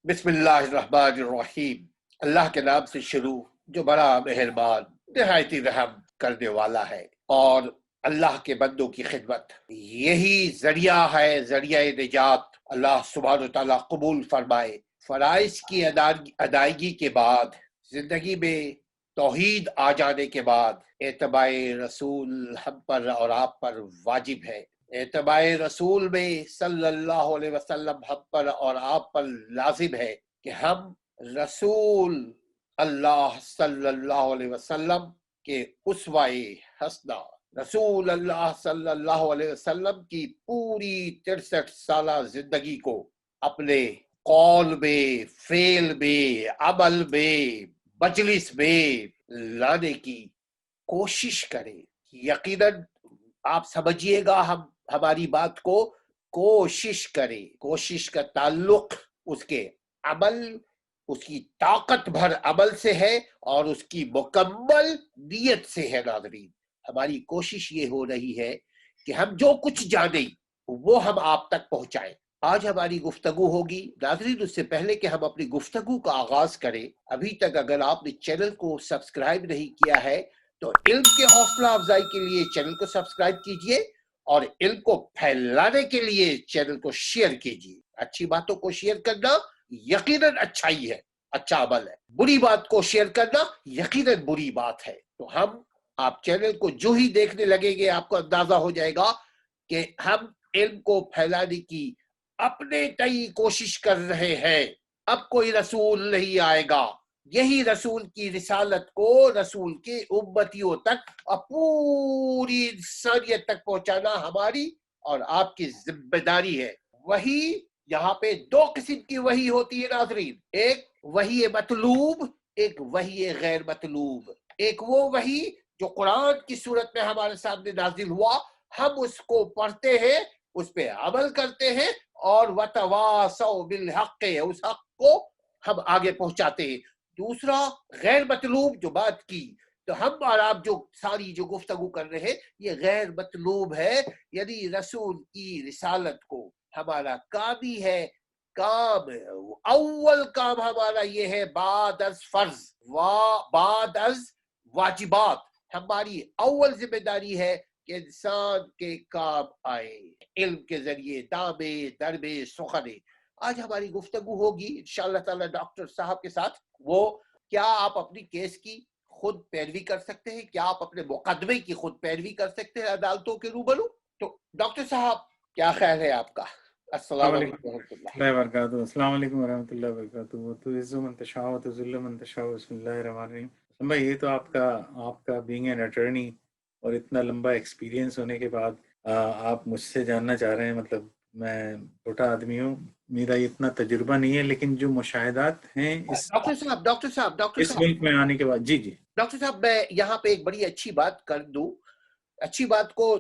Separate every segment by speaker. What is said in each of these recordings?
Speaker 1: بسم اللہ الرحمن الرحیم۔ اللہ کے نام سے شروع جو بڑا مہربان نہایت رحم کرنے والا ہے، اور اللہ کے بندوں کی خدمت یہی ذریعہ ہے، ذریعہ نجات۔ اللہ سبحانہ و تعالیٰ قبول فرمائے۔ فرائض کی ادائیگی کے بعد، زندگی میں توحید آ جانے کے بعد اتباع رسول ہم پر اور آپ پر واجب ہے۔ اتباع رسول میں صلی اللہ علیہ وسلم ہم پر اور آپ پر لازم ہے کہ ہم رسول اللہ صلی اللہ علیہ وسلم کے اسوہ حسنہ، رسول اللہ صلی اللہ علیہ وسلم کی پوری 63 سالہ زندگی کو اپنے قول میں، فعل میں، عمل میں، مجلس میں لانے کی کوشش کریں۔ یقیناً آپ سمجھیے گا، ہماری بات کو کوشش کریں۔ کوشش کا تعلق اس کے عمل، اس کی طاقت بھر عمل سے ہے اور اس کی مکمل نیت سے ہے۔ ناظرین، ہماری کوشش یہ ہو رہی ہے کہ ہم جو کچھ جانیں وہ ہم آپ تک پہنچائیں۔ آج ہماری گفتگو ہوگی ناظرین، اس سے پہلے کہ ہم اپنی گفتگو کا آغاز کریں، ابھی تک اگر آپ نے چینل کو سبسکرائب نہیں کیا ہے تو علم کے حوصلہ افزائی کے لیے چینل کو سبسکرائب کیجئے، اور علم کو پھیلانے کے لیے چینل کو شیئر کیجئے۔ اچھی باتوں کو شیئر کرنا یقیناً اچھائی ہے، اچھا عمل ہے۔ بری بات کو شیئر کرنا یقیناً بری بات ہے۔ تو آپ چینل کو جو ہی دیکھنے لگیں گے آپ کو اندازہ ہو جائے گا کہ ہم علم کو پھیلانے کی اپنے تئی کوشش کر رہے ہیں۔ اب کوئی رسول نہیں آئے گا، یہی رسول کی رسالت کو رسول کے امتیوں تک اور پوری انسانیت تک پہنچانا ہماری اور آپ کی ذمہ داری ہے۔ وہی یہاں پہ دو قسم کی وحی ہوتی ہے ناظرین، ایک وحی مطلوب، ایک وحی غیر مطلوب۔ ایک وہ وحی جو قرآن کی صورت میں ہمارے سامنے نازل ہوا، ہم اس کو پڑھتے ہیں، اس پہ عمل کرتے ہیں، اور وَتَوَاصَوْا بِالْحَقِّ، اس حق کو ہم آگے پہنچاتے ہیں۔ دوسرا غیر مطلوب جو بات کی، تو ہم اور آپ جو ساری جو گفتگو کر رہے ہیں یہ غیر مطلوب ہے، یعنی رسول کی رسالت کو ہمارا کام ہی ہے، کام اول کام ہمارا یہ ہے بعد از فرض بعد از واجبات، ہماری اول ذمہ داری ہے کہ انسان کے کام آئے علم کے ذریعے دامے دربے سخنے۔ آج ہماری گفتگو ہوگی انشاءاللہ تعالی ڈاکٹر صاحب کے ساتھ۔ وہ کیا آپ اپنی کیس کی خود پیروی کر سکتے ہیں؟ کیا آپ اپنے مقدمے کی خود پیروی کر سکتے ہیں عدالتوں کے روبرو؟ تو ڈاکٹر صاحب کیا خیال ہے آپ کا؟ السلام
Speaker 2: السلام
Speaker 1: علیکم
Speaker 2: علیکم
Speaker 1: ورحمۃ اللہ۔
Speaker 2: اللہ وبرکاتہ۔ السلام علیکم ورحمۃ اللہ وبرکاتہ۔ وہ تو عز من تشاء و تذل من تشاء، بسم اللہ الرحمن الرحیم۔ حسن بھائی، یہ تو آپ کا بینگ این اٹرنی اور اتنا لمبا ایکسپیرینس ہونے کے بعد آپ مجھ سے جاننا چاہ رہے ہیں، مطلب میں چھوٹا آدمی ہوں، میرا اتنا تجربہ نہیں ہے، لیکن جو مشاہدات ہیں اس ملک میں آنے کے بعد۔ جی جی
Speaker 1: ڈاکٹر صاحب، میں یہاں پہ ایک بڑی اچھی بات کر دوں۔ اچھی بات کو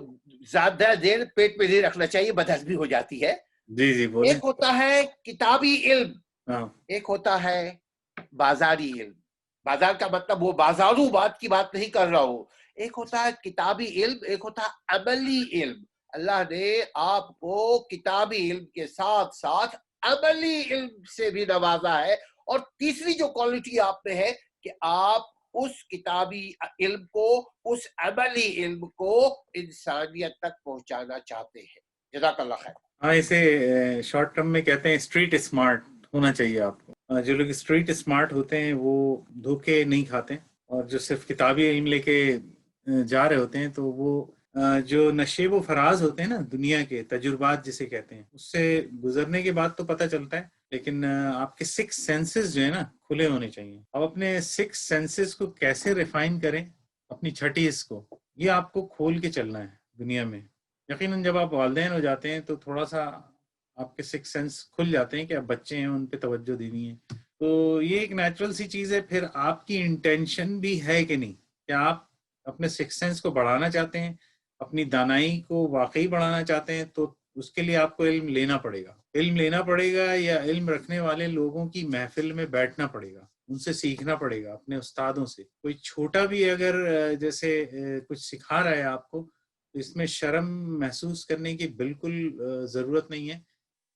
Speaker 1: زیادہ دیر پیٹ میں نہیں رکھنا چاہیے، بدہضمی ہو جاتی ہے۔
Speaker 2: جی جی بولیں۔
Speaker 1: ایک ہوتا ہے کتابی علم،
Speaker 2: ہاں
Speaker 1: ایک ہوتا ہے بازاری علم۔ بازار کا مطلب وہ بازارو بات کی بات نہیں کر رہا ہوں۔ ایک ہوتا ہے کتابی علم، ایک ہوتا ہے عملی علم۔ اللہ نے آپ کو کتابی علم کے ساتھ ساتھ عملی علم سے بھی نوازا ہے، اور تیسری جو کوالٹی آپ میں ہے کہ آپ اس کتابی علم کو، اس عملی علم کو انسانیت تک پہنچانا چاہتے ہیں۔ جزاک اللہ خیر۔
Speaker 2: ہاں، اسے شارٹ ٹرم میں کہتے ہیں اسٹریٹ اسمارٹ ہونا چاہیے آپ کو۔ جو لوگ اسٹریٹ اسمارٹ ہوتے ہیں وہ دھوکے نہیں کھاتے، اور جو صرف کتابی علم لے کے جا رہے ہوتے ہیں تو وہ جو نشیب و فراز ہوتے ہیں نا، دنیا کے تجربات جسے کہتے ہیں، اس سے گزرنے کے بعد تو پتہ چلتا ہے، لیکن آپ کے 6 سینسز جو ہے نا کھلے ہونے چاہیے۔ اب اپنے 6 سینسز کو کیسے ریفائن کریں، اپنی چھٹی اس کو، یہ آپ کو کھول کے چلنا ہے دنیا میں۔ یقیناً جب آپ والدین ہو جاتے ہیں تو تھوڑا سا آپ کے 6 سینس کھل جاتے ہیں کہ آپ بچے ہیں، ان پہ توجہ دینی ہے، تو یہ ایک نیچرل سی چیز ہے۔ پھر آپ کی انٹینشن بھی ہے کہ نہیں، کہ آپ اپنے 6 سینس کو بڑھانا چاہتے ہیں، اپنی دانائی کو واقعی بڑھانا چاہتے ہیں، تو اس کے لیے آپ کو علم لینا پڑے گا۔ علم لینا پڑے گا، یا علم رکھنے والے لوگوں کی محفل میں بیٹھنا پڑے گا، ان سے سیکھنا پڑے گا، اپنے استادوں سے۔ کوئی چھوٹا بھی اگر جیسے کچھ سکھا رہا ہے آپ کو، تو اس میں شرم محسوس کرنے کی بالکل ضرورت نہیں ہے۔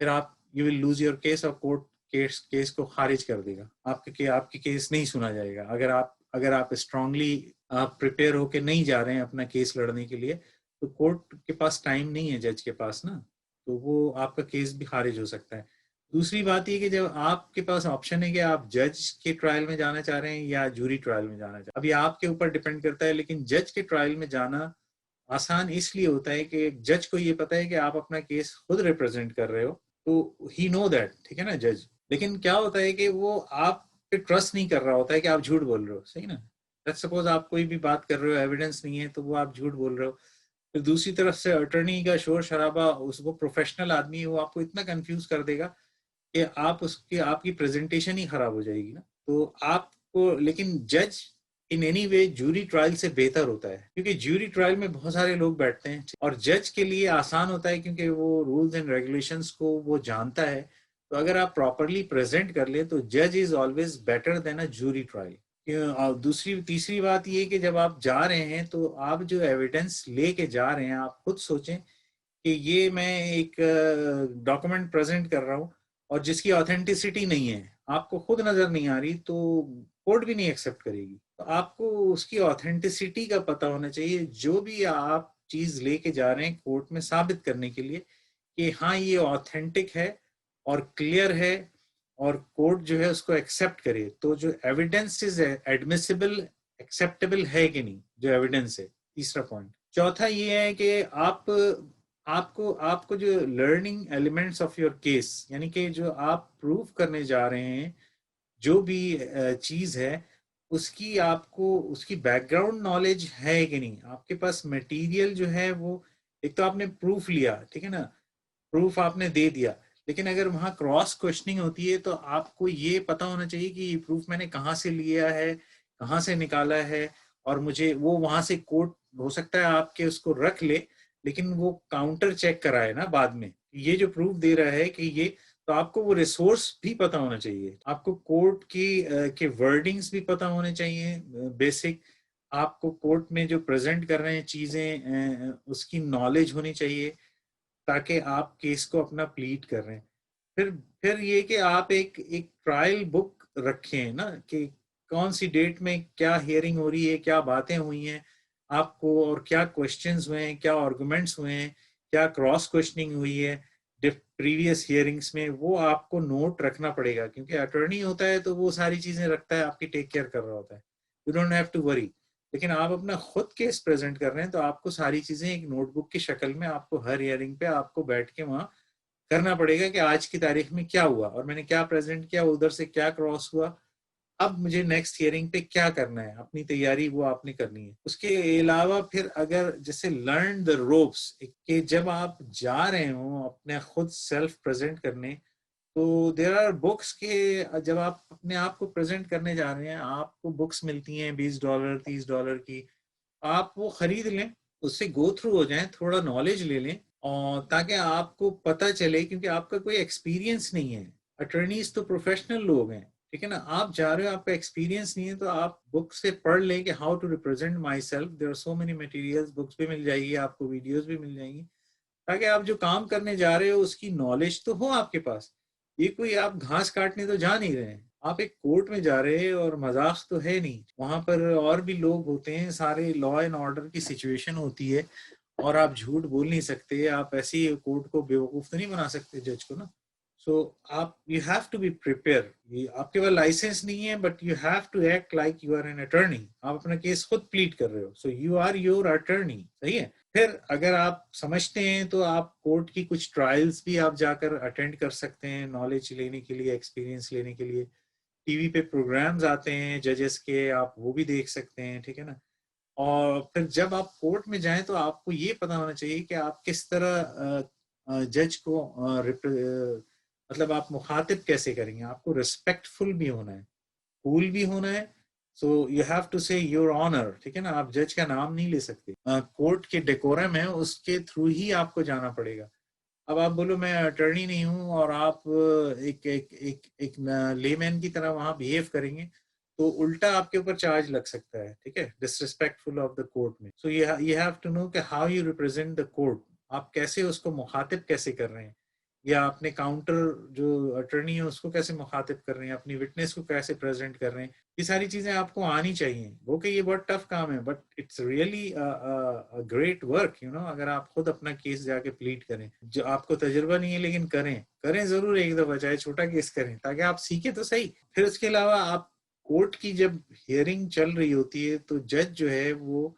Speaker 2: پھر آپ you will lose your case, اور کورٹ کیس کو خارج کر دے گا، آپ کی کیس نہیں سنا جائے گا. اگر آپ اسٹرانگلی آپ پریپیئر ہو کے نہیں جا رہے ہیں اپنا کیس لڑنے کے لیے، تو کورٹ کے پاس ٹائم نہیں ہے جج کے پاس نا، تو وہ آپ کا کیس بھی خارج ہو سکتا ہے. دوسری بات یہ کہ جب آپ کے پاس آپشن ہے کہ آپ جج کے ٹرائل میں جانا چاہ رہے ہیں یا جوری ٹرائل میں جانا چاہ رہے ہیں، ابھی آپ کے اوپر ڈیپینڈ کرتا ہے. لیکن جج کے ٹرائل میں جانا آسان اس لیے ہوتا ہے کہ جج کو یہ پتا ہے کہ آپ اپنا کیس خود ریپرزینٹ کر رہے ہو، تو ہی نو دیٹ، ٹھیک ہے نا جج. لیکن کیا ہوتا ہے کہ وہ آپ پہ ٹرسٹ نہیں کر رہا ہوتا ہے کہ آپ جھوٹ بول رہے ہو، صحیح نا. سپوز آپ کوئی بھی بات کر رہے ہو، ایویڈنس نہیں ہے، تو وہ آپ جھوٹ بول رہے ہو. پھر دوسری طرف سے اٹرنی کا شور شرابہ، وہ پروفیشنل آدمی ہے، وہ آپ کو اتنا کنفیوز کر دے گا کہ آپ کی پریزنٹیشن ہی خراب ہو جائے گی نا. تو آپ کو، لیکن جج in any way jury trial سے بہتر ہوتا ہے، کیونکہ جوری ٹرائل میں بہت سارے لوگ بیٹھتے ہیں، اور جج کے لیے آسان ہوتا ہے کیونکہ وہ رولز اینڈ ریگولیشنز کو وہ جانتا ہے. تو اگر آپ پراپرلی پریزنٹ کر لیں تو جج is always better than a jury trial. اور تیسری بات یہ کہ جب آپ جا رہے ہیں تو آپ جو ایویڈنس لے کے جا رہے ہیں، آپ خود سوچیں کہ یہ میں ایک ڈاکومنٹ پریزنٹ کر رہا ہوں اور جس کی آتھینٹسٹی نہیں ہے، آپ کو خود نظر نہیں آ رہی، تو کورٹ بھی نہیں ایکسیپٹ کرے گی. تو آپ کو اس کی آتھینٹسٹی کا پتہ ہونا چاہیے، جو بھی آپ چیز لے کے جا رہے ہیں کورٹ میں ثابت کرنے کے لیے کہ ہاں یہ آتھینٹک ہے اور کلیئر ہے، اور کورٹ جو ہے اس کو ایکسیپٹ کرے. تو جو ایویڈنس از ایڈمیسیبل، ایکسیپٹیبل ہے کہ نہیں جو ایویڈنس ہے، تیسرا پوائنٹ. چوتھا یہ ہے کہ آپ کو جو learning elements of your case, یعنی کہ جو آپ پروف کرنے جا رہے ہیں، جو بھی چیز ہے اس کی آپ کو اس کی بیک گراؤنڈ نالج ہے کہ نہیں. آپ کے پاس میٹیریل جو ہے وہ، ایک تو آپ نے پروف لیا، ٹھیک ہے نا، پروف آپ نے دے دیا، لیکن اگر وہاں کراس کوشچننگ ہوتی ہے تو آپ کو یہ پتا ہونا چاہیے کہ یہ پروف میں نے کہاں سے لیا ہے، کہاں سے نکالا ہے، اور مجھے وہ وہاں سے کوٹ ہو سکتا ہے آپ کے اس کو رکھ لے، لیکن وہ کاؤنٹر چیک کرائے نا بعد میں، یہ جو پروف دے رہا ہے کہ یہ، تو آپ کو وہ ریسورس بھی پتا ہونا چاہیے. آپ کو کورٹ کے ورڈنگز بھی پتا ہونے چاہیے بیسک. آپ کو کورٹ میں جو پریزنٹ کر رہے ہیں چیزیں، اس کی نالج ہونی چاہیے تاکہ آپ کیس کو اپنا پلیٹ کر رہے ہیں. پھر یہ کہ آپ ایک ٹرائل بک رکھیں نا، کہ کون سی ڈیٹ میں کیا ہیئرنگ ہو رہی ہے، کیا باتیں ہوئی ہیں آپ کو، اور کیا کوشچنز ہوئے ہیں، کیا آرگومنٹس ہوئے ہیں، کیا کراس کوشچننگ ہوئی ہے پریویس ہیئرنگس میں. وہ آپ کو نوٹ رکھنا پڑے گا، کیونکہ اٹارنی ہوتا ہے تو وہ ساری چیزیں رکھتا ہے، آپ کی ٹیک کیئر کر رہا ہوتا ہے. You don't have to worry. لیکن آپ اپنا خود کیس پریزنٹ کر رہے ہیں تو آپ کو ساری چیزیں ایک نوٹ بک کی شکل میں، آپ کو ہر ہیئرنگ پہ آپ کو بیٹھ کے وہاں کرنا پڑے گا کہ آج کی تاریخ میں کیا ہوا، اور میں نے کیا پریزنٹ کیا، ادھر سے کیا کراس ہوا، اب مجھے نیکسٹ ہیئرنگ پہ کیا کرنا ہے، اپنی تیاری وہ آپ نے کرنی ہے. اس کے علاوہ پھر اگر جیسے لرن دا روپس، کہ جب آپ جا رہے ہوں اپنے خود سیلف پریزنٹ کرنے، تو دیر آر بکس کے جب آپ اپنے آپ کو پریزنٹ کرنے جا رہے ہیں، آپ کو بکس ملتی ہیں $20 $30 کی، آپ وہ خرید لیں، اس سے گو تھرو ہو جائیں، تھوڑا نالج لے لیں، اور تاکہ آپ کو پتہ چلے، کیونکہ آپ کا کوئی ایکسپیرینس نہیں ہے. اٹرنیز تو پروفیشنل لوگ ہیں، ٹھیک ہے نا. آپ جا رہے ہو، آپ کا ایکسپیرینس نہیں ہے، تو آپ بک سے پڑھ لیں کہ how to represent myself. There are so many materials, books بھی مل جائے گی آپ کو، ویڈیوز بھی مل جائیں گی، تاکہ آپ جو کام کرنے جا رہے ہو اس کی نالج تو ہو آپ کے پاس. یہ کوئی آپ گھاس کاٹنے تو جا نہیں رہے ہیں، آپ ایک کورٹ میں جا رہے ہیں، اور مذاق تو ہے نہیں. وہاں پر اور بھی لوگ ہوتے ہیں، سارے لا اینڈ آرڈر کی سچویشن ہوتی ہے، اور آپ جھوٹ بول نہیں سکتے. آپ ایسے ہی کورٹ کو بیوقوف تو نہیں بنا سکتے، جج کو نا. سو آپ you have to be prepare. آپ کے پاس لائسنس نہیں ہے، but you have to act like you are an attorney. آپ اپنا کیس خود پلیٹ کر رہے ہو، so you are your attorney. صحیح ہے. پھر اگر آپ سمجھتے ہیں تو آپ کورٹ کی کچھ ٹرائلز بھی آپ جا کر اٹینڈ کر سکتے ہیں، نالج لینے کے لیے، ایکسپیرینس لینے کے لیے. ٹی وی پہ پروگرامز آتے ہیں ججز کے، آپ وہ بھی دیکھ سکتے ہیں، ٹھیک ہے نا. اور پھر جب آپ کورٹ میں جائیں تو آپ کو یہ پتا ہونا چاہیے کہ آپ کس طرح جج کو مطلب آپ مخاطب کیسے کریں گے. آپ کو ریسپیکٹ فل بھی ہونا ہے، کول بھی ہونا ہے. سو یو ہیو ٹو سے یور آنر، ٹھیک ہے نا. آپ جج کا نام نہیں لے سکتے. کورٹ کے ڈیکورم ہے، اس کے تھرو ہی آپ کو جانا پڑے گا. اب آپ بولو میں اٹرنی نہیں ہوں، اور آپ ایک لے مین کی طرح وہاں بہیو کریں گے، تو الٹا آپ کے اوپر چارج لگ سکتا ہے، ٹھیک ہے، disrespectful of the court میں. So you have to know کہ how you represent the court. آپ کیسے اس کو مخاطب کیسے کر رہے ہیں. یا اپنے کاؤنٹر جو اٹرنی ہے اس کو کیسے مخاطب کر رہے ہیں, اپنی وٹنس کو کیسے پریزنٹ کر رہے ہیں, یہ ساری چیزیں آپ کو آنی چاہیے. وہ کہ یہ بہت ٹف کام ہے, but it's really great work you know. اگر آپ خود اپنا کیس جا کے پلیٹ کریں, جو آپ کو تجربہ نہیں ہے لیکن کریں ضرور ایک دفعہ, چاہے چھوٹا کیس کریں, تاکہ آپ سیکھیں تو صحیح. پھر اس کے علاوہ آپ کورٹ کی جب ہیئرنگ چل رہی ہوتی ہے تو جج جو ہے وہ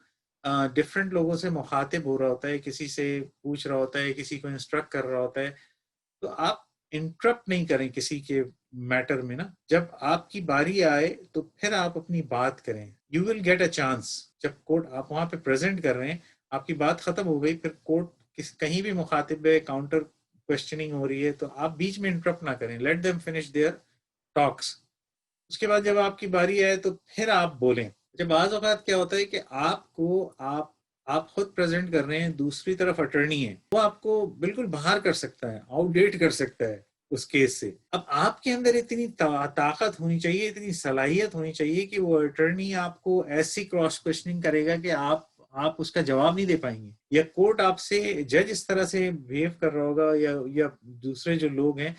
Speaker 2: ڈفرینٹ لوگوں سے مخاطب ہو رہا ہوتا ہے, کسی سے پوچھ رہا ہوتا ہے, کسی کو انسٹرکٹ کر رہا ہوتا ہے. تو آپ انٹرپٹ نہیں کریں کسی کے میٹر میں نا. جب آپ کی باری آئے تو پھر آپ اپنی بات کریں. You will get a chance. جب کورٹ آپ وہاں پہ پریزنٹ کر رہے ہیں, آپ کی بات ختم ہو گئی, پھر کورٹ کہیں بھی مخاطب ہے, کاؤنٹر کوشچننگ ہو رہی ہے, تو آپ بیچ میں انٹرپٹ نہ کریں. لیٹ دیم فنش دیئر ٹاکس. اس کے بعد جب آپ کی باری آئے تو پھر آپ بولیں. جب بعض اوقات کیا ہوتا ہے کہ آپ خود پریزنٹ کر رہے ہیں, دوسری طرف اٹرنی ہے, وہ آپ کو بالکل باہر کر سکتا ہے, آؤٹ ڈیٹ کر سکتا ہے اس کیس سے. اب آپ کے اندر اتنی طاقت ہونی چاہیے, اتنی صلاحیت ہونی چاہیے کہ وہ اٹرنی آپ کو ایسی کراس کوشچننگ کرے گا کہ آپ اس کا جواب نہیں دے پائیں گے, یا کورٹ آپ سے, جج اس طرح سے بہیو کر رہا ہوگا, یا دوسرے جو لوگ ہیں,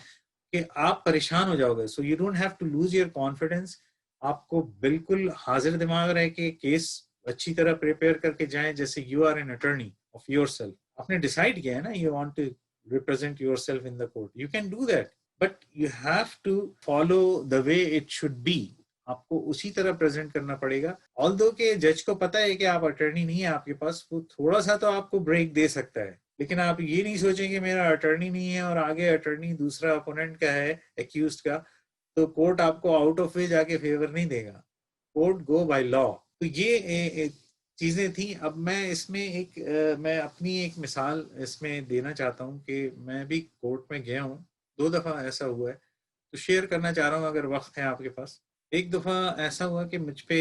Speaker 2: کہ آپ پریشان ہو جاؤ گے. So you don't have to lose your confidence. آپ کو بالکل حاضر دماغ رہے کہ کیس اچھی طرح پریپیئر کر کے جائیں, جیسے you are an attorney of yourself. آپ نے ڈیسائیڈ کیا ہے نا, you want to represent yourself in the court, you can do that, but you have to follow the way it should be. آپ کو اسی طرح present کرنا پڑے گا. آلدو کہ جج کو پتا ہے کہ آپ اٹرنی نہیں ہے آپ کے پاس, وہ تھوڑا سا تو آپ کو بریک دے سکتا ہے, لیکن آپ یہ نہیں سوچیں کہ میرا اٹرنی نہیں ہے اور آگے اٹرنی دوسرا اپوننٹ کا ہے, ایکیوزڈ کا, تو کورٹ آپ کو آؤٹ آف وے جا کے فیور نہیں دے گا. Court go by law. تو یہ چیزیں تھیں. اب میں اپنی ایک مثال اس میں دینا چاہتا ہوں کہ میں بھی کورٹ میں گیا ہوں, 2 دفعہ ایسا ہوا ہے, تو شیئر کرنا چاہ رہا ہوں اگر وقت ہے آپ کے پاس. ایک دفعہ ایسا ہوا کہ مجھ پہ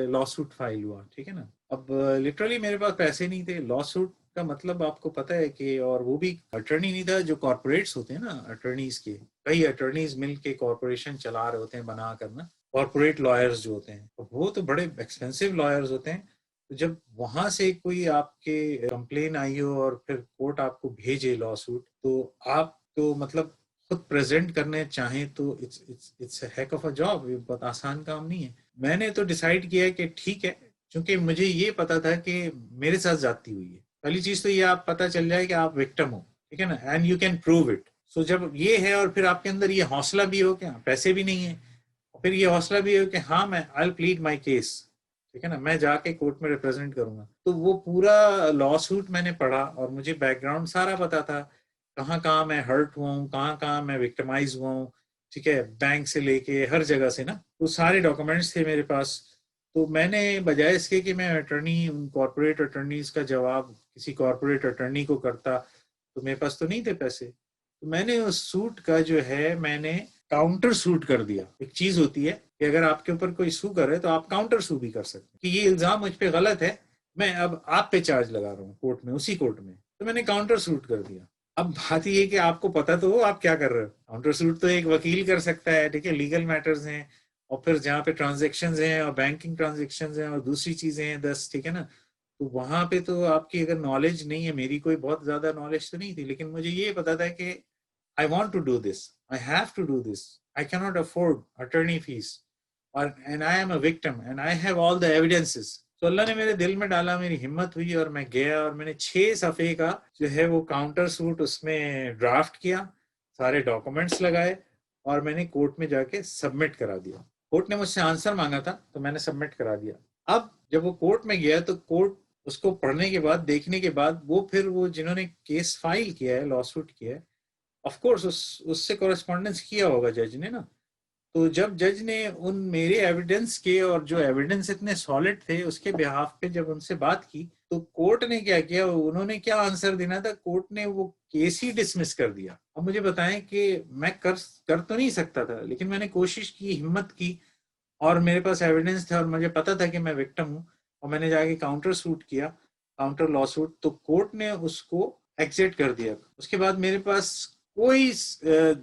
Speaker 2: لا سوٹ فائل ہوا, ٹھیک ہے نا. اب لٹرلی میرے پاس پیسے نہیں تھے. لا سوٹ کا مطلب آپ کو پتا ہے کہ, اور وہ بھی اٹرنی نہیں تھا, جو کارپوریٹس ہوتے ہیں نا اٹرنیز کے, کئی اٹرنیز مل کے کارپوریشن چلا رہے ہوتے ہیں بنا کرنا, کارپوریٹ لائرز جو ہوتے ہیں, وہ تو بڑے ایکسپینسو لائرز ہوتے ہیں. تو جب وہاں سے کوئی آپ کے کمپلین آئی ہو اور پھر کورٹ آپ کو بھیجے لا سوٹ, تو آپ تو مطلب خود پریزنٹ کرنے چاہیں تو it's a heck of a job. یہ بہت آسان کام نہیں ہے. میں نے تو ڈیسائیڈ کیا کہ ٹھیک ہے, چونکہ مجھے یہ پتا تھا کہ میرے ساتھ زیادتی ہوئی ہے. پہلی چیز تو یہ آپ پتا چل جائے کہ آپ وکٹم ہو, ٹھیک ہے نا, and you can prove it. So جب یہ ہے, اور پھر آپ کے اندر یہ حوصلہ بھی ہو کہ پیسے بھی نہیں ہیں, پھر یہ حوصلہ بھی ہو کہ ہاں میں آئی پلیڈ مائی کیس, ٹھیک ہے نا, میں جا کے کورٹ میں ریپرزینٹ کروں گا. تو وہ پورا لا سوٹ میں نے پڑھا, اور مجھے بیک گراؤنڈ سارا پتا تھا, کہاں کہاں میں ہرٹ ہوا ہوں, کہاں کہاں میں وکٹمائز ہوا ہوں, ٹھیک ہے, بینک سے لے کے ہر جگہ سے نا. تو سارے ڈاکومنٹس تھے میرے پاس. تو میں نے بجائے اس کے کہ میں اٹرنی, ان کارپوریٹ اٹرنیز کا جواب کسی کارپوریٹ اٹرنی کو کرتا, تو میرے پاس تو نہیں تھے پیسے, تو میں نے اس سوٹ کا جو ہے میں نے کاؤنٹر سوٹ کر دیا. ایک چیز ہوتی ہے کہ اگر آپ کے اوپر کوئی سو کرے تو آپ کاؤنٹر سو بھی کر سکتے ہیں, کہ یہ الزام مجھ پہ غلط ہے, میں اب آپ پہ چارج لگا رہا ہوں کورٹ میں, اسی کورٹ میں. تو میں نے کاؤنٹر سوٹ کر دیا. اب بات یہ کہ آپ کو پتا تو ہو آپ کیا کر رہے ہو. کاؤنٹر سوٹ تو ایک وکیل کر سکتا ہے, ٹھیک ہے, لیگل میٹرز ہیں, اور پھر جہاں پہ ٹرانزیکشنز ہیں اور بینکنگ ٹرانزیکشنز ہیں اور دوسری چیزیں ہیں 10, ٹھیک ہے نا. تو وہاں پہ تو آپ کی اگر نالج نہیں ہے, میری کوئی بہت زیادہ نالج تو نہیں تھی, لیکن مجھے یہ پتا تھا کہ I want to do this, I have to do this, I cannot afford attorney fees, and I am a victim and I have all the evidences. تو اللہ نے میرے دل میں ڈالا, میری ہمت ہوئی, اور میں گیا, اور میں نے 6 صفحے کا جو ہے وہ کاؤنٹر سوٹ اس میں ڈرافٹ کیا, سارے ڈاکومنٹس لگائے, اور میں نے کورٹ میں جا کے سبمٹ کرا دیا. کورٹ نے مجھ سے آنسر مانگا تھا, تو میں نے سبمٹ کرا دیا. اب جب وہ کورٹ میں گیا تو کورٹ اس کو پڑھنے کے بعد, دیکھنے کے بعد, وہ پھر وہ جنہوں نے کیس فائل کیا ہے, لا سوٹ کیا ہے, آف کورس اس سے کورسپونڈنس کیا ہوگا جج نے نا. تو جب جج نے ان میرے ایویڈنس کے, اور جو ایویڈنس اتنے سالڈ تھے, اس کے بہاف پہ جب ان سے بات کی, تو کورٹ نے کیا کیا, انہوں نے کیا آنسر دینا تھا, کورٹ نے وہ کیس ہی ڈسمس کر دیا. اب مجھے بتائیں کہ میں کر تو نہیں سکتا تھا, لیکن میں نے کوشش کی, ہمت کی, اور میرے پاس ایویڈنس تھا, اور مجھے پتا تھا کہ میں وکٹم ہوں, اور میں نے جا کے کاؤنٹر سوٹ کیا, کاؤنٹر لا سوٹ. تو کورٹ نے اس کو ایکسیپٹ کر دیا. اس کے بعد میرے پاس کوئی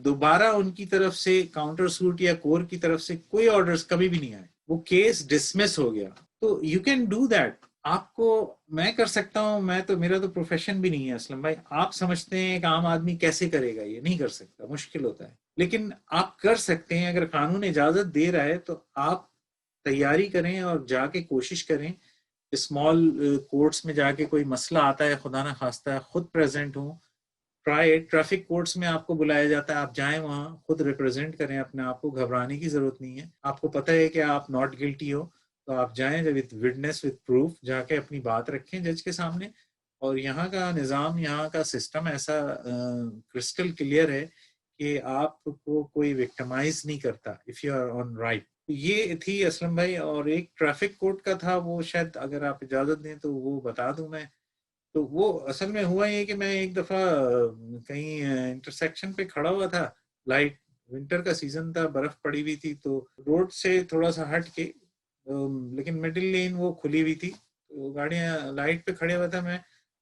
Speaker 2: دوبارہ ان کی طرف سے کاؤنٹر سوٹ یا کور کی طرف سے کوئی آرڈرز کبھی بھی نہیں آئے. وہ کیس ڈسمس ہو گیا. تو یو کین ڈو دیٹ. آپ کو میں کر سکتا ہوں، میں تو میرا تو پروفیشن بھی نہیں ہے اسلم بھائی. آپ سمجھتے ہیں ایک عام آدمی کیسے کرے گا، یہ نہیں کر سکتا، مشکل ہوتا ہے. لیکن آپ کر سکتے ہیں، اگر قانون اجازت دے رہا ہے تو آپ تیاری کریں اور جا کے کوشش کریں. اسمال کورٹس میں جا کے کوئی مسئلہ آتا ہے، خدا نہ خواستہ خود پریزنٹ ہوں. ٹریفک کورٹس میں آپ کو بلایا جاتا ہے، آپ جائیں وہاں خود ریپرزینٹ کریں اپنے آپ کو. گھبرانے کی ضرورت نہیں ہے. آپ کو پتہ ہے کہ آپ ناٹ گلٹی ہو تو آپ جائیں وتھ وٹنس وتھ پروف، جا کے اپنی بات رکھیں جج کے سامنے. اور یہاں کا نظام، یہاں کا سسٹم ایسا کرسٹل کلیئر ہے کہ آپ کو کوئی وکٹمائز نہیں کرتا if you are on right. یہ تھی اسلم بھائی. اور ایک ٹریفک کورٹ کا تھا، وہ شاید اگر آپ اجازت دیں تو وہ بتا دوں میں. تو وہ اصل میں ہوا یہ کہ میں ایک دفعہ کہیں انٹرسیکشن پہ کھڑا ہوا تھا. لائٹ، ونٹر کا سیزن تھا، برف پڑی ہوئی تھی، تو روڈ سے تھوڑا سا ہٹ کے لیکن مڈل لین وہ کھلی ہوئی تھی. تو گاڑیاں لائٹ پہ کھڑے ہوا تھا، میں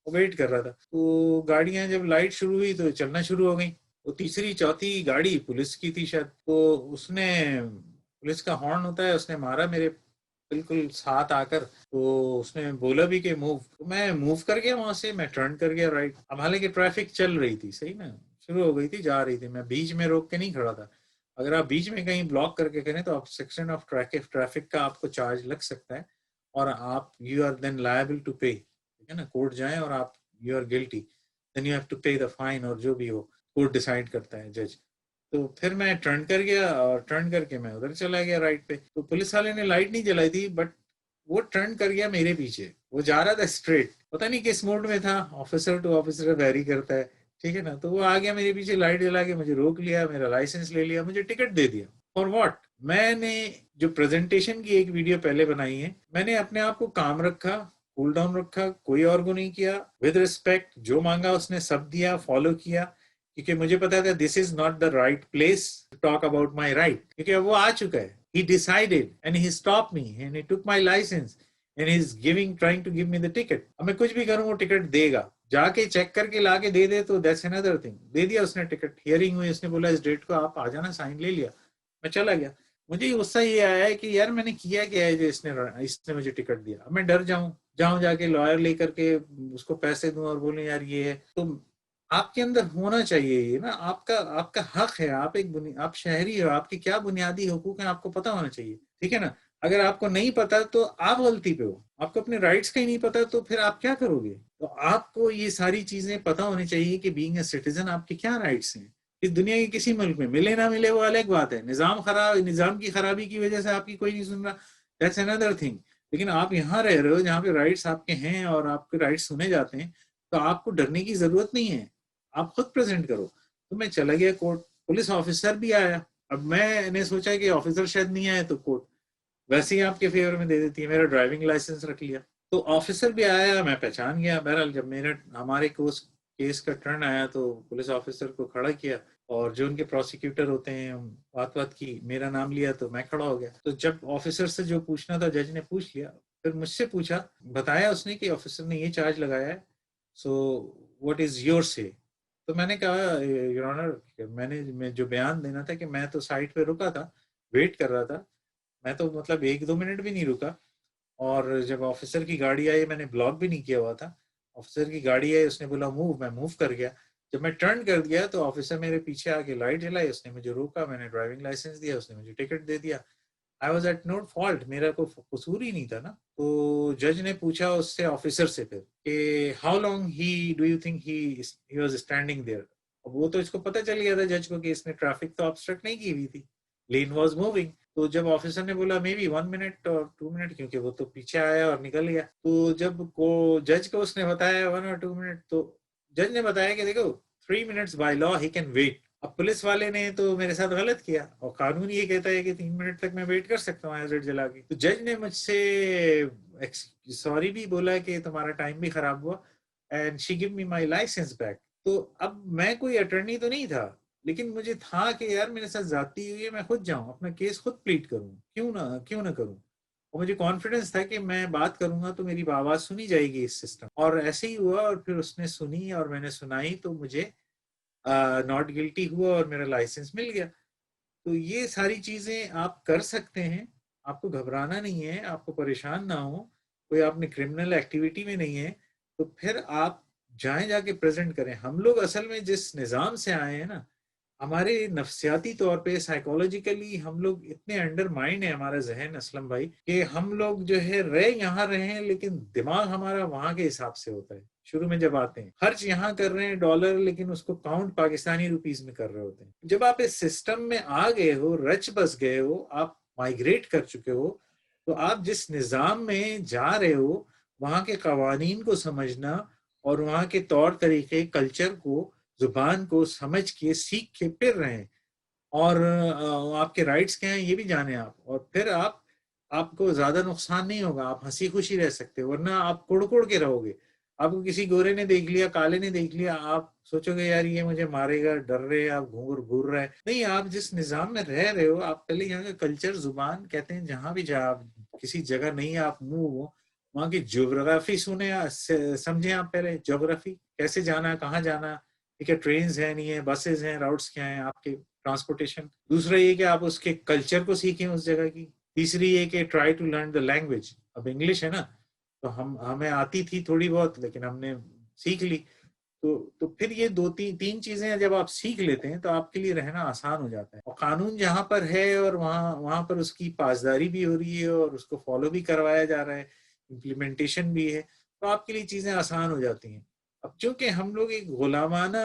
Speaker 2: ویٹ کر رہا تھا. تو گاڑیاں جب لائٹ شروع ہوئی تو چلنا شروع ہو گئیں. وہ تیسری چوتھی گاڑی پولیس کی تھی شاید. تو اس نے، پولیس کا ہارن ہوتا ہے، اس نے مارا میرے بالکل ساتھ آ کر. تو اس نے بولا بھی کہ موو. میں موو کر گیا وہاں سے، میں ٹرن کر گیا رائٹ. اب حالانکہ ٹریفک چل رہی تھی، صحیح نا، شروع ہو گئی تھی، جا رہی تھی. میں بیچ میں روک کے نہیں کھڑا تھا. اگر آپ بیچ میں کہیں بلاک کر کے کریں تو آپ سیکشن آف ٹریفک کا آپ کو چارج لگ سکتا ہے، اور آپ you are then liable to pay. ٹھیک ہے نا، کورٹ جائیں اور آپ you are guilty, then you have to pay the fine, اور جو بھی ہو کورٹ ڈیسائیڈ کرتا ہے، جج. تو پھر میں ٹرن کر گیا، اور ٹرن کر کے میں ادھر چلا گیا رائٹ پہ. تو پولیس والے نے لائٹ نہیں جلائی تھی، بٹ وہ ٹرن کر گیا میرے پیچھے. وہ جا رہا تھا اسٹریٹ، پتہ نہیں کس موڈ میں تھا، آفیسر ٹو آفیسر ویری کرتا ہے. ٹھیک ہے نا. تو وہ آ گیا میرے پیچھے، لائٹ جلا کے مجھے روک لیا، میرا لائسنس لے لیا، مجھے ٹکٹ دے دیا. For what? میں نے جو پریزنٹیشن کی ایک ویڈیو پہلے بنائی ہے، میں نے اپنے آپ کو کام رکھا، کول ڈاؤن رکھا، کوئی اور کو نہیں کیا، ود ریسپیکٹ جو مانگا اس نے سب دیا، فالو کیا. کیونکہ مجھے پتا تھا this is not the right place to talk about my right. کیونکہ اب وہ آ چکا ہے. He decided and he stopped me and he took my license and he's trying to give me the ticket. اب میں کچھ بھی کروں وہ ٹکٹ دے گا. جا کے چیک کر کے لا کے دے دے تو that's another thing. دے دیا اس نے ٹکٹ، ہیئرنگ ہوئی، اس نے بولا اس ڈیٹ کو آپ آ جانا، سائن لے لیا، میں چلا گیا. مجھے غصہ یہ آیا ہے کہ یار میں نے کیا کیا ہے جو اس نے مجھے ٹکٹ دیا. اب میں ڈر جاؤں جا کے لائر لے کر کے اس کو پیسے دوں اور بولیں یار یہ ہے. تو آپ کے اندر ہونا چاہیے یہ نا، آپ کا حق ہے، آپ شہری ہو، آپ کی کیا بنیادی حقوق ہیں آپ کو پتا ہونا چاہیے. ٹھیک ہے نا. اگر آپ کو نہیں پتا تو آپ غلطی پہ ہو. آپ کو اپنے رائٹس کا ہی نہیں پتا تو پھر آپ کیا کرو گے. تو آپ کو یہ ساری چیزیں پتا ہونی چاہیے کہ بینگ اے سٹیزن آپ کے کیا رائٹس ہیں. اس دنیا کے کسی ملک میں ملے نہ ملے وہ الگ بات ہے. نظام کی خرابی کی وجہ سے آپ کی کوئی نہیں سن رہا، دیٹس another thing. لیکن آپ یہاں رہ رہے ہو جہاں پہ رائٹس آپ کے ہیں اور آپ کے رائٹس سنے جاتے ہیں، تو آپ کو ڈرنے کی ضرورت نہیں ہے. آپ خود پریزنٹ کرو. تو میں چلا گیا کورٹ. پولیس آفیسر بھی آیا. اب میں نے سوچا کہ آفیسر شاید نہیں آئے تو کورٹ ویسے ہی آپ کے فیور میں دے دیتی ہے. میرا ڈرائیونگ لائسنس رکھ لیا. تو آفیسر بھی آیا، میں پہچان گیا. بہرحال جب ہمارے کیس کا ٹرن آیا تو پولیس آفیسر کو کھڑا کیا، اور جو ان کے پروسیکیوٹر ہوتے ہیں بات کی، میرا نام لیا تو میں کھڑا ہو گیا. تو جب آفیسر سے جو پوچھنا تھا جج نے پوچھ لیا. پھر مجھ سے پوچھا، بتایا اس نے کہ آفیسر نے یہ چارج لگایا ہے، سو واٹ از یور سے. تو میں نے کہا یور آنر، میں جو بیان دینا تھا کہ میں تو سائٹ پہ رکا تھا، ویٹ کر رہا تھا، میں تو مطلب 1-2 منٹ بھی نہیں رکا. اور جب آفیسر کی گاڑی آئی، میں نے بلاک بھی نہیں کیا ہوا تھا، آفیسر کی گاڑی آئی، اس نے بولا موو، میں موو کر گیا. جب میں ٹرن کر دیا تو آفیسر میرے پیچھے آ کے لائٹ جلائی، اس نے مجھے روکا، میں نے ڈرائیونگ لائسنس دیا، اس نے مجھے ٹکٹ دے دیا. I was at no fault, میرا کوئی قصور ہی نہیں تھا نا. تو جج نے پوچھا اس سے، آفیسر سے، پھر کہ how long do you think he was standing there. اب وہ تو اس کو پتہ چل گیا تھا جج کو کہ اس نے ٹریفک تو آبسٹرکٹ نہیں کی ہوئی تھی، لین واز موونگ. تو جب آفیسر نے بولا مے بی 1 منٹ اور 2 منٹ، کیونکہ وہ تو پیچھے آیا اور نکل گیا. تو جب جج کو اس نے بتایا 1 اور 2 منٹ، تو جج نے بتایا کہ دیکھو 3 minutes by law he can wait. اب پولیس والے نے تو میرے ساتھ غلط کیا، اور قانون یہ کہتا ہے کہ 3 منٹ تک میں ویٹ کر سکتا ہوں ایز جلا کے. تو جج نے مجھ سے سوری بھی بولا کہ تمہارا ٹائم بھی خراب ہوا، and she gave me my licence back. تو اب میں کوئی اٹرنی تو نہیں تھا، لیکن مجھے تھا کہ یار میرے ساتھ زیادتی ہوئی ہے، میں خود جاؤں اپنا کیس خود پلیٹ کروں، کیوں نہ کروں. اور مجھے کانفیڈنس تھا کہ میں بات کروں گا تو میری آواز سنی جائے گی اس سسٹم. اور ایسے ہی ہوا، اور پھر اس نے سنی اور میں نے سنائی تو مجھے ناٹ گلٹی ہوا اور میرا لائسنس مل گیا. تو یہ ساری چیزیں آپ کر سکتے ہیں، آپ کو گھبرانا نہیں ہے، آپ کو پریشان نہ ہو. کوئی آپ نے کرمنل ایکٹیویٹی میں نہیں ہے تو پھر آپ جائیں جا کے پریزنٹ کریں. ہم لوگ اصل میں جس نظام سے آئے ہیں نا, ہمارے نفسیاتی طور پہ سائیکولوجیکلی ہم لوگ اتنے انڈر مائنڈ ہے ہمارا ذہن اسلم بھائی, کہ ہم لوگ جو ہے یہاں رہے ہیں لیکن دماغ ہمارا وہاں کے حساب سے ہوتا ہے. شروع میں جب آتے ہیں خرچ یہاں کر رہے ہیں ڈالر, لیکن اس کو کاؤنٹ پاکستانی روپیز میں کر رہے ہوتے ہیں. جب آپ اس سسٹم میں آ گئے ہو, رچ بس گئے ہو, آپ مائگریٹ کر چکے ہو, تو آپ جس نظام میں جا رہے ہو وہاں کے قوانین کو سمجھنا اور وہاں کے طور طریقے, کلچر کو, زبان کو سمجھ کے سیکھ کے پھر رہے ہیں, اور آپ کے رائٹس کیا ہیں یہ بھی جانیں آپ, اور پھر آپ کو زیادہ نقصان نہیں ہوگا, آپ ہنسی خوشی رہ سکتے, ورنہ آپ کڑ کے رہو گے. آپ کو کسی گورے نے دیکھ لیا, کالے نے دیکھ لیا, آپ سوچو گے یار یہ مجھے مارے گا, ڈر رہے, آپ گھور رہے. نہیں, آپ جس نظام میں رہ رہے ہو, آپ پہلے یہاں کا کلچر, زبان, کہتے ہیں جہاں بھی جا, کسی جگہ نہیں آپ موو ہو, وہاں کی جغرافی سمجھیں آپ پہلے, جغرافی کیسے جانا, کہاں جانا, ٹھیک ہے, ٹرینز ہیں نہیں ہے, بسز ہیں, راؤٹس کیا ہیں آپ کے ٹرانسپورٹیشن. دوسرا یہ کہ آپ اس کے کلچر کو سیکھیں اس جگہ کی. تیسری یہ کہ try to learn the language. اب انگلش ہے نا, تو ہمیں آتی تھی تھوڑی بہت, لیکن ہم نے سیکھ لی. تو پھر یہ تین چیزیں جب آپ سیکھ لیتے ہیں تو آپ کے لیے رہنا آسان ہو جاتا ہے. اور قانون جہاں پر ہے اور وہاں پر اس کی پاسداری بھی ہو رہی ہے اور اس کو فالو بھی کروایا جا رہا ہے, امپلیمنٹیشن بھی ہے, تو آپ کے لیے چیزیں آسان ہو جاتی ہیں. اب چونکہ ہم لوگ ایک غلامانہ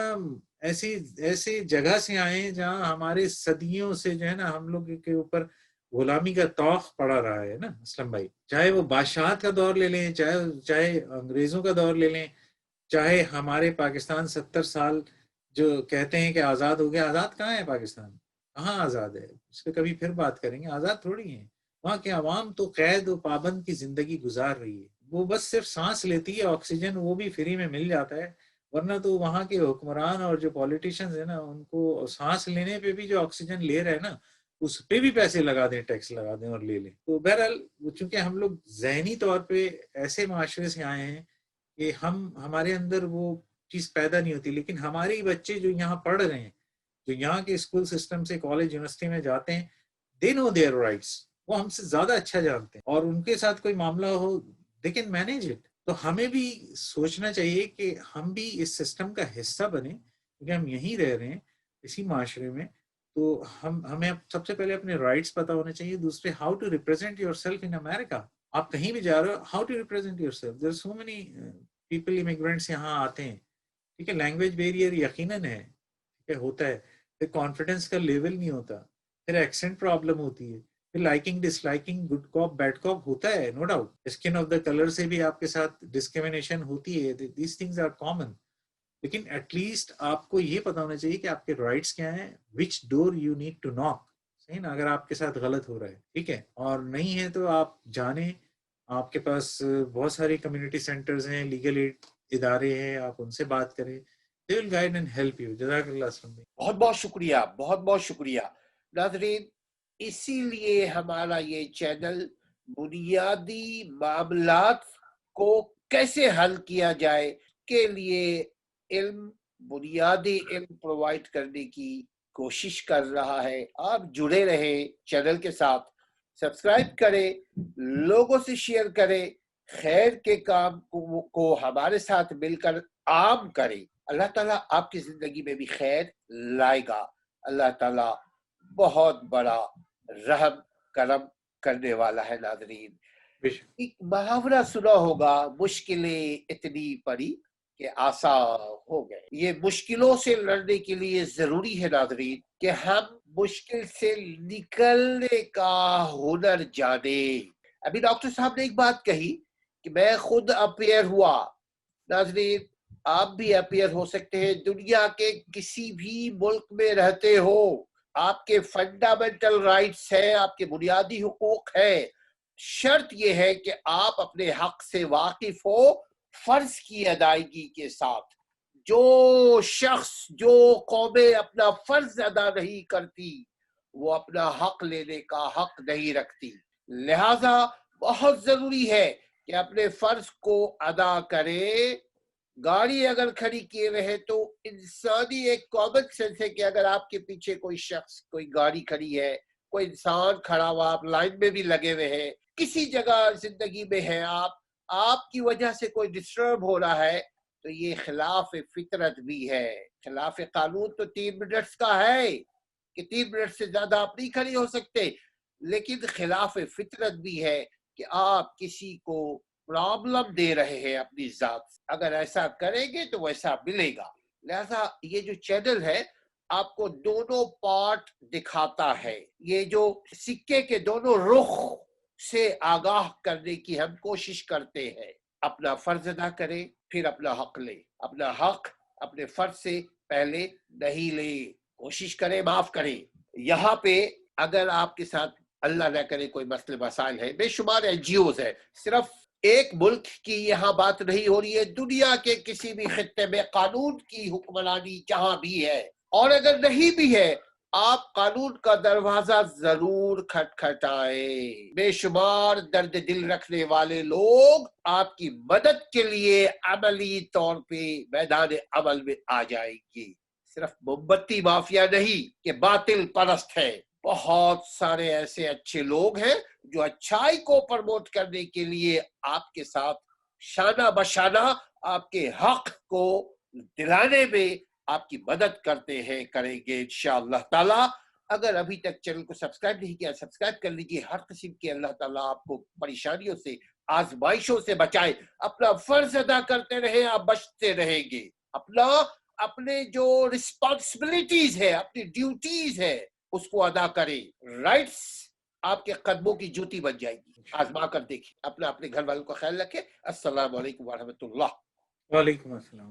Speaker 2: ایسی جگہ سے آئے ہیں جہاں ہمارے صدیوں سے جو ہے نا ہم لوگ کے اوپر غلامی کا طوق پڑا رہا ہے نا اسلم بھائی. چاہے وہ بادشاہت کا دور لے لیں, چاہے انگریزوں کا دور لے لیں, چاہے ہمارے پاکستان 70 سال جو کہتے ہیں کہ آزاد ہو گیا, آزاد کہاں ہے پاکستان, کہاں آزاد ہے, اس پہ کبھی پھر بات کریں گے. آزاد تھوڑی ہیں وہاں کے عوام, تو قید و پابند کی زندگی گزار رہی ہے. وہ بس صرف سانس لیتی ہے, آکسیجن وہ بھی فری میں مل جاتا ہے, ورنہ تو وہاں کے حکمران اور جو پولیٹیشنز ہیں نا, ان کو سانس لینے پہ بھی جو آکسیجن لے رہے ہیں نا, اس پہ بھی پیسے لگا دیں, ٹیکس لگا دیں اور لے لیں. تو بہرحال چونکہ ہم لوگ ذہنی طور پہ ایسے معاشرے سے آئے ہیں کہ ہمارے اندر وہ چیز پیدا نہیں ہوتی, لیکن ہمارے بچے جو یہاں پڑھ رہے ہیں, جو یہاں کے اسکول سسٹم سے کالج یونیورسٹی میں جاتے ہیں, they know their rights, وہ ہم سے زیادہ اچھا جانتے ہیں, اور ان کے ساتھ کوئی معاملہ ہو they can manage it. تو ہمیں بھی سوچنا چاہیے کہ ہم بھی اس سسٹم کا حصہ بنیں, کیونکہ ہم یہیں رہ رہے ہیں اسی معاشرے میں. تو ہمیں سب سے پہلے اپنے رائٹس پتہ ہونے چاہیے. دوسرے, how to represent yourself in America. آپ کہیں بھی جا رہے ہو, how to represent yourself. There so many people, immigrants یہاں آتے ہیں, ٹھیک ہے, لینگویج بیریئر یقیناً ہے, ٹھیک ہے, ہوتا ہے. پھر کانفیڈنس کا لیول نہیں ہوتا, پھر ایکسنٹ پرابلم ہوتی ہے, پھر لائکنگ ڈس لائکنگ, گڈ کاپ بیڈ کاپ ہوتا ہے, no doubt. Skin of the colour سے بھی آپ کے ساتھ ڈسکریمنیشن ہوتی ہے, دیز تھنگز آر کامن. لیکن ایٹ لیسٹ آپ کو یہ پتا ہونا چاہیے کہ آپ کے رائٹس کیا ہیں, وچ ڈور یو نیڈ ٹو ناک. صحیح نا, اگر آپ کے ساتھ غلط ہو رہا ہے, ٹھیک ہے, اور نہیں ہے تو آپ جانیں, آپ کے پاس بہت ساری کمیونٹی سینٹرز ہیں, لیگل ایڈ ادارے ہیں, آپ ان سے بات کریں. They will guide and help you. جزاک اللہ اسلم بھائی.
Speaker 1: بہت بہت شکریہ, بہت بہت شکریہ. ناظرین, اسی لیے ہمارا یہ چینل بنیادی معاملات کو کیسے حل کیا جائے کے لیے علم, بنیادی علم پرووائڈ کرنے کی کوشش کر رہا ہے. آپ جڑے رہیں چینل کے ساتھ, سبسکرائب کریں, لوگوں سے شیئر کریں, خیر کے کام کو ہمارے ساتھ مل کر عام کریں. اللہ تعالیٰ آپ کی زندگی میں بھی خیر لائے گا. اللہ تعالیٰ بہت بڑا رحم کرم کرنے والا ہے. ناظرین, ایک محاورہ سنا ہوگا, مشکلیں اتنی پڑی کہ آسان ہو گئے. یہ مشکلوں سے لڑنے کے لیے ضروری ہے ناظرین کہ ہم مشکل سے نکلنے کا ہنر جانیں. ابھی ڈاکٹر صاحب نے ایک بات کہی کہ میں خود اپیئر ہوا. ناظرین, آپ بھی اپیئر ہو سکتے ہیں. دنیا کے کسی بھی ملک میں رہتے ہو, آپ کے فنڈامنٹل رائٹس ہیں, آپ کے بنیادی حقوق ہیں. شرط یہ ہے کہ آپ اپنے حق سے واقف ہو, فرض کی ادائیگی کے ساتھ. جو شخص, جو قومیں اپنا فرض ادا نہیں کرتی, وہ اپنا حق لینے کا حق نہیں رکھتی. لہذا بہت ضروری ہے کہ اپنے فرض کو ادا کریں. گاڑی اگر کھڑی کیے رہے تو انسانی ایک کامن سینس ہے کہ اگر آپ کے پیچھے کوئی شخص, کوئی گاڑی کھڑی ہے, کوئی انسان کھڑا ہوا, آپ لائن میں بھی لگے ہوئے ہیں, کسی جگہ زندگی میں ہیں آپ, آپ کی وجہ سے کوئی ڈسٹرب ہو رہا ہے تو یہ خلاف فطرت بھی ہے. خلاف قانون تو 3 منٹس کا ہے کہ 3 منٹ سے زیادہ آپ نہیں کھڑے ہو سکتے، لیکن خلاف فطرت بھی ہے کہ آپ کسی کو پرابلم دے رہے ہیں اپنی ذات سے. اگر ایسا کریں گے تو ویسا ملے گا. لہذا یہ جو چینل ہے آپ کو دونوں پارٹ دکھاتا ہے، یہ جو سکے کے دونوں رخ سے آگاہ کرنے کی ہم کوشش کرتے ہیں. اپنا فرض ادا کریں پھر اپنا حق لیں. اپنا حق اپنے فرض سے پہلے نہیں لیں. کوشش کریں معاف کریں. یہاں پہ اگر آپ کے ساتھ اللہ نہ کرے کوئی مسئلے مسائل ہے، بے شمار NGOs ہے، صرف ایک ملک کی یہاں بات نہیں ہو رہی ہے، دنیا کے کسی بھی خطے میں قانون کی حکمرانی جہاں بھی ہے، اور اگر نہیں بھی ہے آپ قانون کا دروازہ ضرور کھٹکھٹائیں. بے شمار درد دل رکھنے والے لوگ آپ کی مدد کے لیے عملی طور پہ میدان عمل میں آ جائیں گے. صرف موم بتی مافیا نہیں کہ باطل پرست ہے، بہت سارے ایسے اچھے لوگ ہیں جو اچھائی کو پروموٹ کرنے کے لیے آپ کے ساتھ شانہ بشانہ آپ کے حق کو دلانے میں آپ کی مدد کرتے ہیں، کریں گے انشاءاللہ تعالی. اگر ابھی تک چینل کو سبسکرائب نہیں کیا سبسکرائب کر لیجیے. ہر قسم کے اللہ تعالیٰ آپ کو پریشانیوں سے آزمائشوں سے بچائے. اپنا فرض ادا کرتے رہیں آپ بچتے رہیں گے. اپنے جو رسپانسبلٹیز ہے، اپنی ڈیوٹیز ہے، اس کو ادا کریں. رائٹس آپ کے قدموں کی جوتی بن جائے گی. آزما کر دیکھیں. اپنے گھر والوں کا خیال رکھیں. السلام علیکم ورحمۃ اللہ.
Speaker 2: وعلیکم السلام.